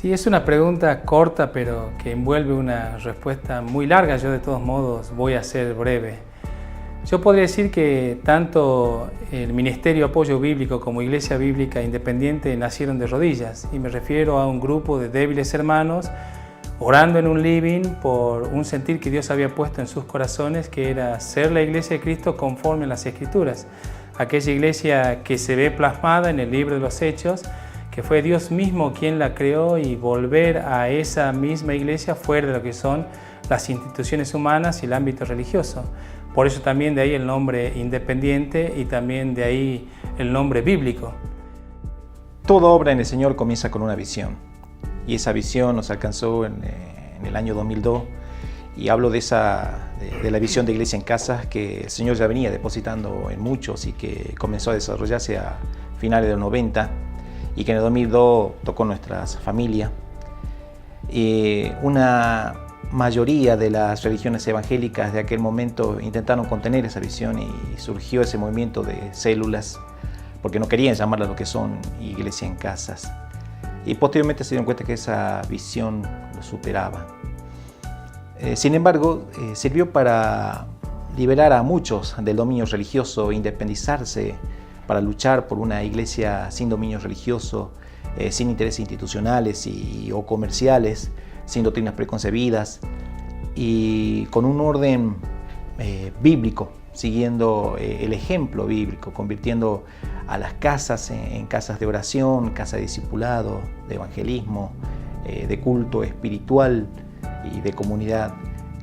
Sí, es una pregunta corta, pero que envuelve una respuesta muy larga. Yo de todos modos voy a ser breve. Yo podría decir que tanto el Ministerio Apoyo Bíblico como Iglesia Bíblica Independiente nacieron de rodillas, y me refiero a un grupo de débiles hermanos orando en un living por un sentir que Dios había puesto en sus corazones, que era ser la Iglesia de Cristo conforme a las Escrituras, aquella iglesia que se ve plasmada en el libro de los Hechos, que fue Dios mismo quien la creó, y volver a esa misma iglesia fuera de lo que son las instituciones humanas y el ámbito religioso. Por eso también de ahí el nombre independiente y también de ahí el nombre bíblico. Toda obra en el Señor comienza con una visión, y esa visión nos alcanzó en el año 2002, y hablo de la visión de Iglesia en Casa que el Señor ya venía depositando en muchos y que comenzó a desarrollarse a finales de los 90, y que en el 2002 tocó nuestras familias. Una mayoría de las religiones evangélicas de aquel momento intentaron contener esa visión, y surgió ese movimiento de células, porque no querían llamarla lo que son Iglesia en Casas. Y posteriormente se dieron cuenta que esa visión lo superaba. Sin embargo, sirvió para liberar a muchos del dominio religioso, independizarse, para luchar por una iglesia sin dominio religioso, sin intereses institucionales o comerciales, sin doctrinas preconcebidas y con un orden bíblico, siguiendo el ejemplo bíblico, convirtiendo a las casas en casas de oración, casas de discipulado, de evangelismo, de culto espiritual y de comunidad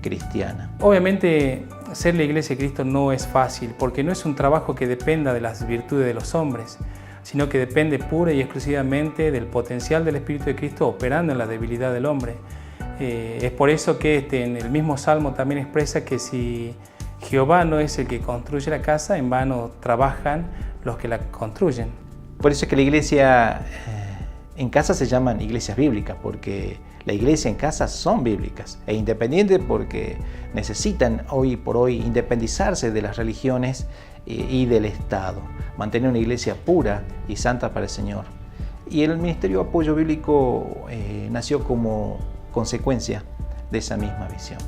cristiana. Obviamente, ser la Iglesia de Cristo no es fácil, porque no es un trabajo que dependa de las virtudes de los hombres, sino que depende pura y exclusivamente del potencial del Espíritu de Cristo operando en la debilidad del hombre. Es por eso que en el mismo Salmo también expresa que si Jehová no es el que construye la casa, en vano trabajan los que la construyen. Por eso es que la iglesia en casa se llaman iglesias bíblicas, porque la iglesia en casa son bíblicas e independientes, porque necesitan hoy por hoy independizarse de las religiones y del Estado, mantener una iglesia pura y santa para el Señor. Y el Ministerio de Apoyo Bíblico nació como consecuencia de esa misma visión.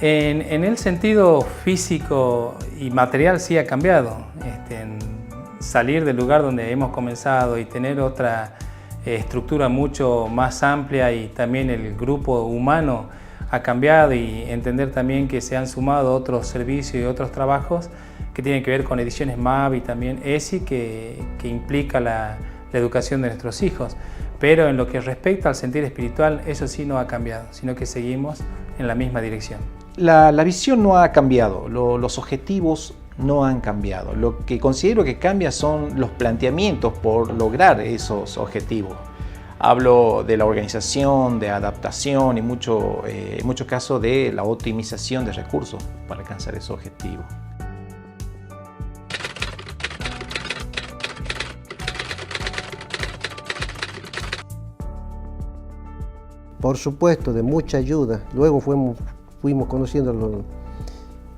En el sentido físico y material sí ha cambiado. En salir del lugar donde hemos comenzado y tener otra estructura mucho más amplia, y también el grupo humano ha cambiado, y entender también que se han sumado otros servicios y otros trabajos que tienen que ver con Ediciones MAV y también ESI, que implica la educación de nuestros hijos. Pero en lo que respecta al sentir espiritual, eso sí no ha cambiado, sino que seguimos en la misma dirección. La visión no ha cambiado, los objetivos no han cambiado. Lo que considero que cambia son los planteamientos por lograr esos objetivos. Hablo de la organización, de adaptación y en muchos casos de la optimización de recursos para alcanzar esos objetivos. Por supuesto, de mucha ayuda. Luego fuimos conociendo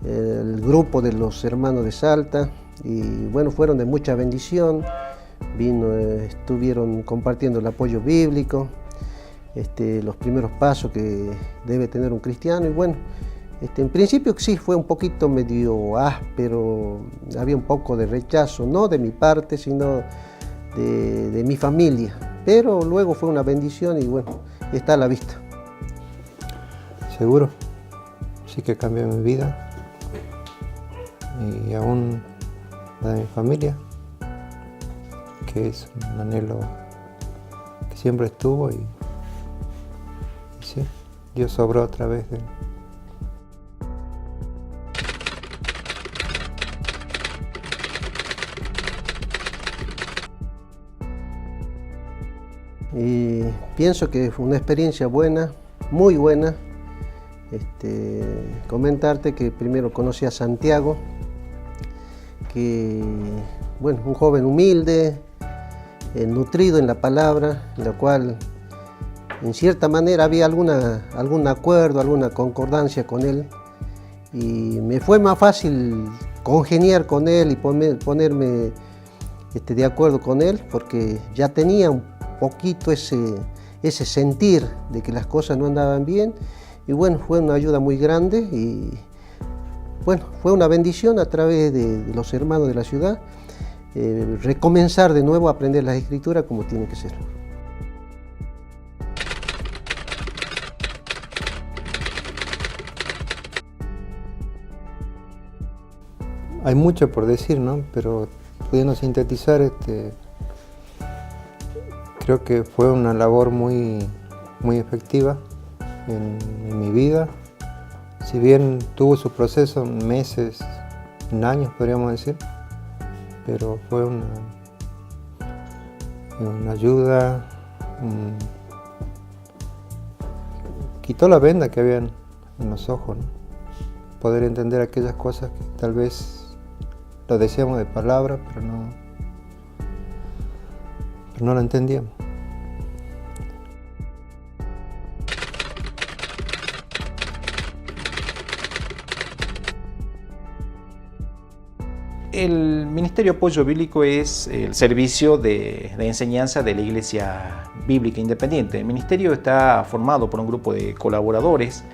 el grupo de los hermanos de Salta, y bueno, fueron de mucha bendición. Estuvieron compartiendo el apoyo bíblico, los primeros pasos que debe tener un cristiano, y bueno, en principio sí fue un poquito medio áspero, había un poco de rechazo, no de mi parte, sino de mi familia, pero luego fue una bendición y bueno, está a la vista. Seguro, sí que cambió mi vida y aún la de mi familia, que es un anhelo que siempre estuvo, y sí, Dios obró a través de él. Y pienso que fue una experiencia buena, muy buena. Comentarte que primero conocí a Santiago, que bueno, un joven humilde, nutrido en la palabra, en la cual en cierta manera había algún acuerdo, alguna concordancia con él, y me fue más fácil congeniar con él y ponerme de acuerdo con él, porque ya tenía un poquito ese sentir de que las cosas no andaban bien, y bueno, fue una ayuda muy grande y bueno, fue una bendición a través de los hermanos de la ciudad, recomenzar de nuevo a aprender las escrituras como tiene que ser. Hay mucho por decir, ¿no? Pero pudiendo sintetizar, creo que fue una labor muy efectiva en mi vida. Si bien tuvo su proceso en meses, en años podríamos decir, pero fue una ayuda, quitó la venda que había en los ojos, ¿no? Poder entender aquellas cosas que tal vez lo decíamos de palabra, pero no lo entendíamos. El Ministerio Apoyo Bíblico es el servicio de enseñanza de la Iglesia Bíblica Independiente. El ministerio está formado por un grupo de colaboradores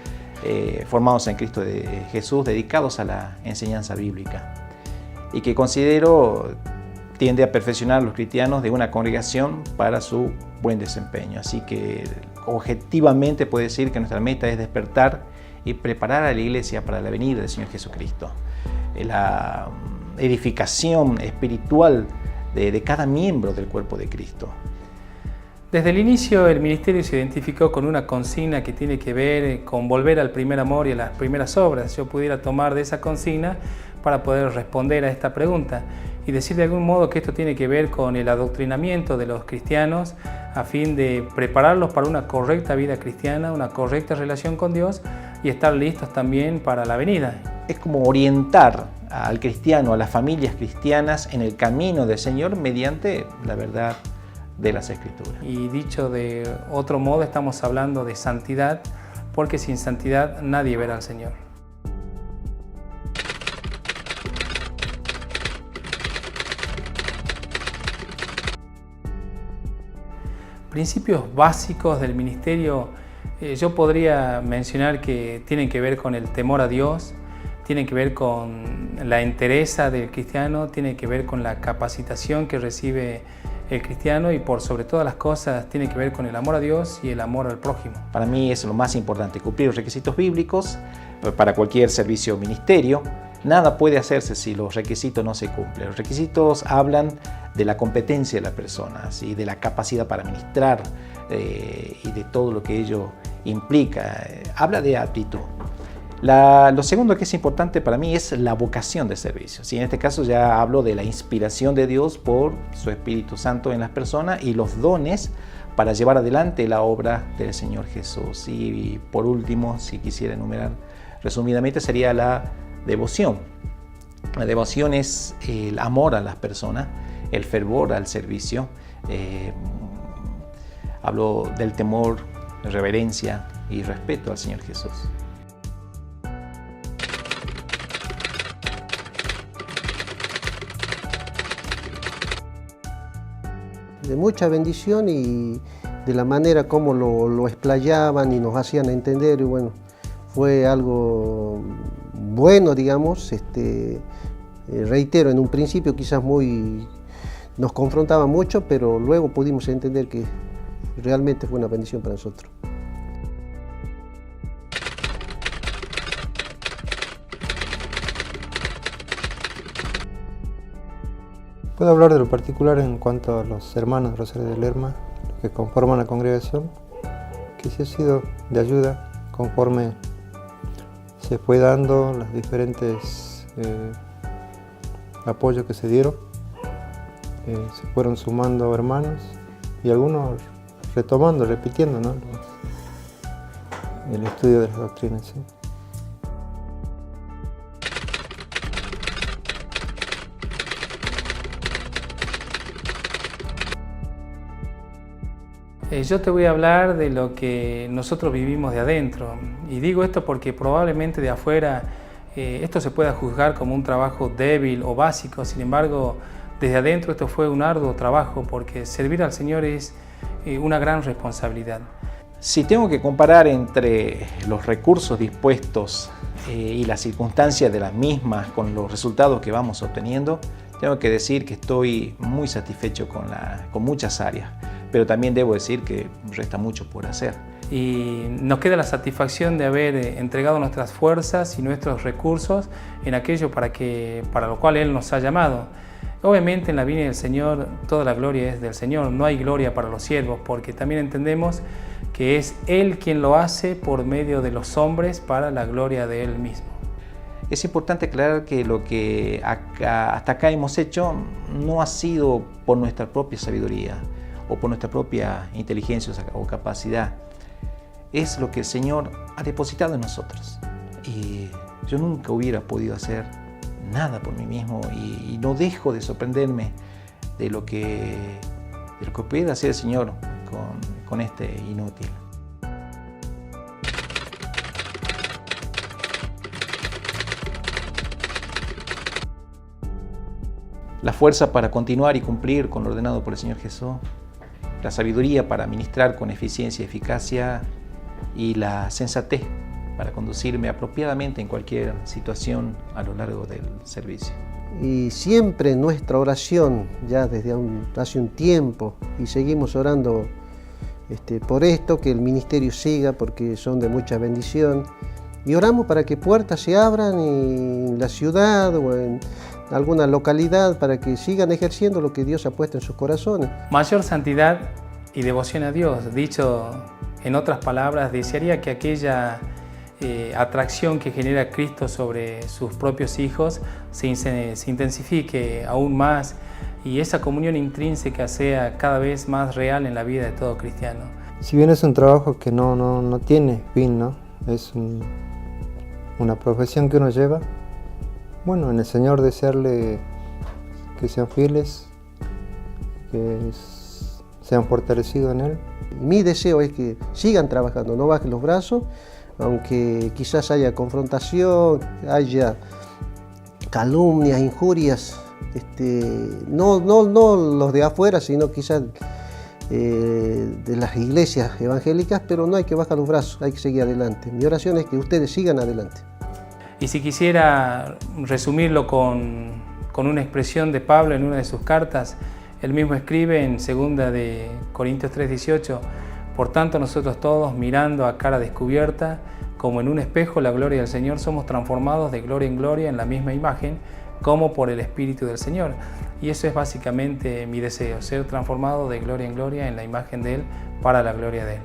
formados en Cristo de Jesús, dedicados a la enseñanza bíblica, y que considero tiende a perfeccionar a los cristianos de una congregación para su buen desempeño. Así que objetivamente puedo decir que nuestra meta es despertar y preparar a la iglesia para la venida del Señor Jesucristo. La edificación espiritual de cada miembro del cuerpo de Cristo. Desde el inicio el ministerio se identificó con una consigna que tiene que ver con volver al primer amor y a las primeras obras. Yo pudiera tomar de esa consigna para poder responder a esta pregunta y decir de algún modo que esto tiene que ver con el adoctrinamiento de los cristianos a fin de prepararlos para una correcta vida cristiana, una correcta relación con Dios y estar listos también para la venida. Es como orientar al cristiano, a las familias cristianas en el camino del Señor mediante la verdad de las Escrituras. Y dicho de otro modo, estamos hablando de santidad, porque sin santidad nadie verá al Señor. Principios básicos del ministerio, yo podría mencionar que tienen que ver con el temor a Dios, tienen que ver con la entereza del cristiano, tienen que ver con la capacitación que recibe el cristiano y por sobre todas las cosas tiene que ver con el amor a Dios y el amor al prójimo. Para mí es lo más importante, cumplir los requisitos bíblicos para cualquier servicio o ministerio. Nada puede hacerse si los requisitos no se cumplen. Los requisitos hablan de la competencia de la persona, ¿sí? De la capacidad para ministrar y de todo lo que ello implica. Habla de aptitud. Lo segundo que es importante para mí es la vocación de servicio. ¿Sí? En este caso ya hablo de la inspiración de Dios por su Espíritu Santo en las personas y los dones para llevar adelante la obra del Señor Jesús. Y por último, si quisiera enumerar resumidamente, sería la devoción. La devoción es el amor a las personas, el fervor al servicio. Hablo del temor, reverencia y respeto al Señor Jesús. De mucha bendición y de la manera como lo explayaban y nos hacían entender, y bueno, fue algo bueno, digamos. Reitero, en un principio quizás nos confrontaba mucho, pero luego pudimos entender que realmente fue una bendición para nosotros. Puedo hablar de lo particular en cuanto a los hermanos de Rosario de Lerma, que conforman la congregación, que sí ha sido de ayuda conforme se fue dando los diferentes apoyos que se dieron. Se fueron sumando hermanos y algunos retomando, repitiendo, ¿no? El estudio de las doctrinas. ¿Sí? Yo te voy a hablar de lo que nosotros vivimos de adentro, y digo esto porque probablemente de afuera esto se pueda juzgar como un trabajo débil o básico. Sin embargo, desde adentro esto fue un arduo trabajo, porque servir al Señor es una gran responsabilidad. Si tengo que comparar entre los recursos dispuestos y las circunstancias de las mismas con los resultados que vamos obteniendo, tengo que decir que estoy muy satisfecho con muchas áreas, pero también debo decir que resta mucho por hacer. Y nos queda la satisfacción de haber entregado nuestras fuerzas y nuestros recursos en aquello para lo cual Él nos ha llamado. Obviamente en la viña del Señor toda la gloria es del Señor, no hay gloria para los siervos, porque también entendemos que es Él quien lo hace por medio de los hombres para la gloria de Él mismo. Es importante aclarar que lo que hasta acá hemos hecho no ha sido por nuestra propia sabiduría o por nuestra propia inteligencia o capacidad. Es lo que el Señor ha depositado en nosotros. Y yo nunca hubiera podido hacer nada por mí mismo y no dejo de sorprenderme de lo que puede hacer el Señor con este inútil. La fuerza para continuar y cumplir con lo ordenado por el Señor Jesús, la sabiduría para ministrar con eficiencia y eficacia y la sensatez para conducirme apropiadamente en cualquier situación a lo largo del servicio. Y siempre nuestra oración, ya desde hace un tiempo, y seguimos orando por esto, que el ministerio siga, porque son de mucha bendición, y oramos para que puertas se abran en la ciudad o en alguna localidad para que sigan ejerciendo lo que Dios ha puesto en sus corazones. Mayor santidad y devoción a Dios, dicho en otras palabras, desearía que aquella atracción que genera Cristo sobre sus propios hijos se intensifique aún más y esa comunión intrínseca sea cada vez más real en la vida de todo cristiano. Si bien es un trabajo que no tiene fin, ¿no? Es una profesión que uno lleva, bueno, en el Señor desearle que sean fieles, que sean fortalecidos en Él. Mi deseo es que sigan trabajando, no bajen los brazos, aunque quizás haya confrontación, haya calumnias, injurias, no los de afuera, sino quizás de las iglesias evangélicas, pero no hay que bajar los brazos, hay que seguir adelante. Mi oración es que ustedes sigan adelante. Y si quisiera resumirlo con una expresión de Pablo en una de sus cartas, él mismo escribe en 2 de Corintios 3:18, por tanto nosotros todos, mirando a cara descubierta, como en un espejo la gloria del Señor, somos transformados de gloria en gloria en la misma imagen, como por el Espíritu del Señor. Y eso es básicamente mi deseo, ser transformado de gloria en gloria en la imagen de Él para la gloria de Él.